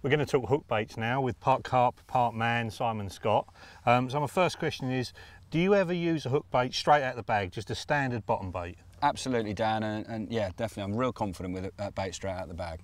We're going to talk hook baits now with part carp, part man, Simon Scott. So my first question is, do you ever use a hook bait straight out of the bag, just a standard bottom bait? Absolutely, Dan, and yeah, definitely. I'm real confident with a bait straight out of the bag.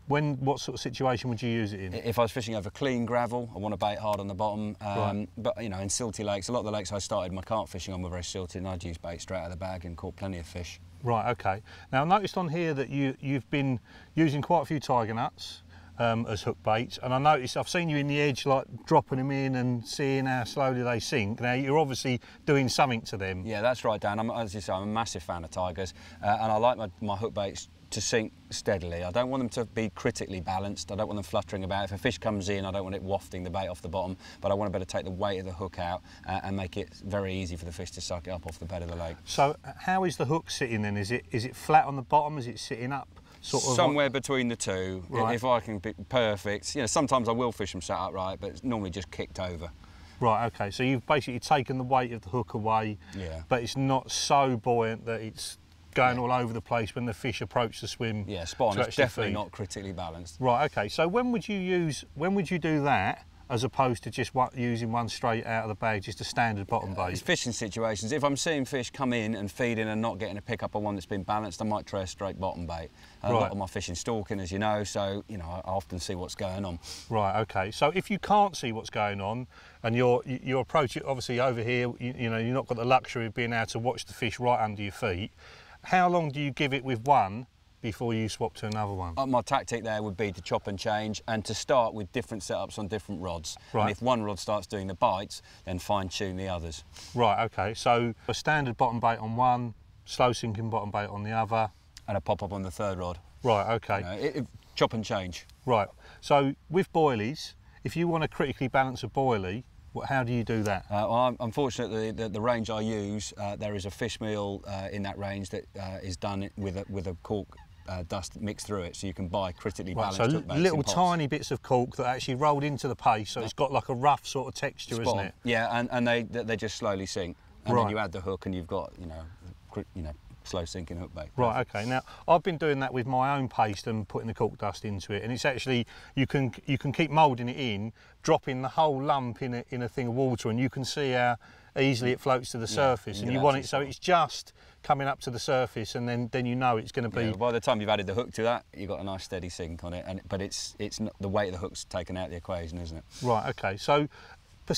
What sort of situation would you use it in? If I was fishing over clean gravel, I want to bait hard on the bottom. Right. But you know, in silty lakes, a lot of the lakes I started my carp fishing on were very silty, and I'd use bait straight out of the bag and caught plenty of fish. Right, okay. Now I noticed on here that you've been using quite a few tiger nuts as hook baits, and I noticed I've seen you in the edge, like dropping them in and seeing how slowly they sink. Now you're obviously doing something to them. Yeah, that's right, Dan. As you say, I'm a massive fan of tigers, and I like my hook baits to sink steadily. I don't want them to be critically balanced. I don't want them fluttering about. If a fish comes in, I don't want it wafting the bait off the bottom, but I want to be able to take the weight of the hook out and make it very easy for the fish to suck it up off the bed of the lake. So how is the hook sitting then? Is it flat on the bottom? Is it sitting up? Sort of somewhere between the two. Right. If I can be perfect, you know, sometimes I will fish them sat upright, but it's normally just kicked over. Right, okay, so you've basically taken the weight of the hook away, yeah, but it's not so buoyant that it's going all over the place when the fish approach the swim. Yeah, spot on. It's definitely not critically balanced. Right, okay, so when would you do that as opposed to just using one straight out of the bag, just a standard bottom bait? It's fishing situations. If I'm seeing fish come in and feeding and not getting a pick up on one that's been balanced, I might try a straight bottom bait. A lot of my fishing stalking, as you know, so you know I often see what's going on. Right, okay. So if you can't see what's going on, and you approach it obviously over here, you know you've not got the luxury of being able to watch the fish right under your feet. How long do you give it with one before you swap to another one? My tactic there would be to chop and change and to start with different setups on different rods. Right. And if one rod starts doing the bites, then fine-tune the others. Right, okay. So a standard bottom bait on one, slow sinking bottom bait on the other. And a pop-up on the third rod. Right, okay. You know, chop and change. Right. So with boilies, if you want to critically balance a boilie, how do you do that? Well, unfortunately, the range I use, there is a fish meal in that range that is done with a cork dust mixed through it, so you can buy critically balanced hook baits. So little tiny bits of cork that actually rolled into the paste, so it's got like a rough sort of texture, isn't it? Yeah, and they just slowly sink, and then you add the hook, and you've got you know slow sinking hook bait. Right, okay. Now I've been doing that with my own paste and putting the cork dust into it, and it's actually you can keep moulding it in, dropping the whole lump in a thing of water, and you can see how easily it floats to the surface, and you want it so it's just coming up to the surface, and then you know it's going to be. Yeah, by the time you've added the hook to that, you've got a nice steady sink on it, but it's not, the weight of the hook's taken out of the equation, isn't it? Right, okay. So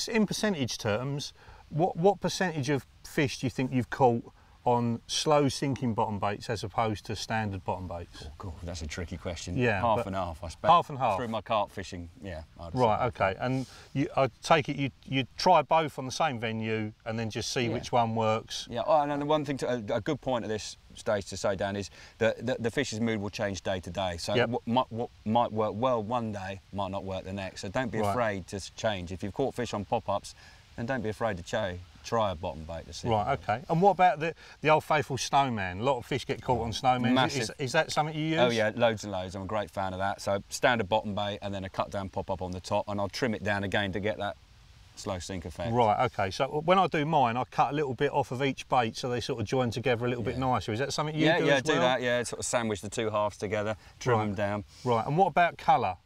in percentage terms, what percentage of fish do you think you've caught on slow sinking bottom baits as opposed to standard bottom baits? Oh God, that's a tricky question. Yeah, half and half, I suppose. Half and half. Through my carp fishing, yeah. Right, okay. And I take it you try both on the same venue and then just see which one works. Yeah. Oh, and the one thing, a good point at this stage to say, Dan, is that the fish's mood will change day to day. So what might work well one day might not work the next. So don't be afraid to change. If you've caught fish on pop-ups, then don't be afraid to try a bottom bait to see. Right, okay. And what about the old faithful snowman? A lot of fish get caught on snowman. Is that something you use? Oh yeah, loads and loads. I'm a great fan of that. So standard bottom bait and then a cut down pop up on the top, and I'll trim it down again to get that slow sink effect. Right, okay. So when I do mine, I cut a little bit off of each bait so they sort of join together a little bit nicer. Is that something you do as well? Yeah, do that. Yeah, sort of sandwich the two halves together, trim them down. Right. And what about colour?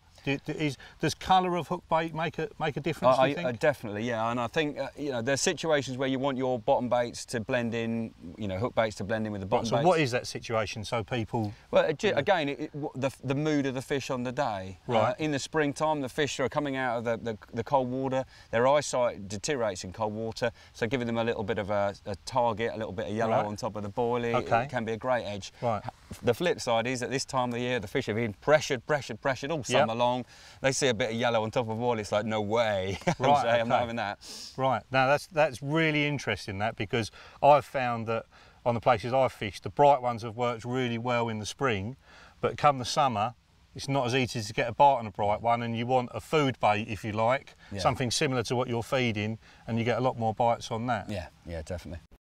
Does colour of hook bait make a difference, do you think? Definitely, yeah. And I think you know there's situations where you want your bottom baits to blend in, you know, hook baits to blend in with the bottom baits. So what is that situation? So people. Well, again, the mood of the fish on the day. Right. In the springtime, the fish are coming out of the cold water. Their eyesight deteriorates in cold water, so giving them a little bit of a target, a little bit of yellow on top of the boilie, it can be a great edge. Right. The flip side is at this time of the year, the fish have been pressured all summer long. They see a bit of yellow on top of oil, it's like, no way. Right, I'm not having that. Right, now that's really interesting, that, because I've found that on the places I've fished, the bright ones have worked really well in the spring, but come the summer, it's not as easy to get a bite on a bright one, and you want a food bait, if you like, something similar to what you're feeding, and you get a lot more bites on that. Yeah, definitely.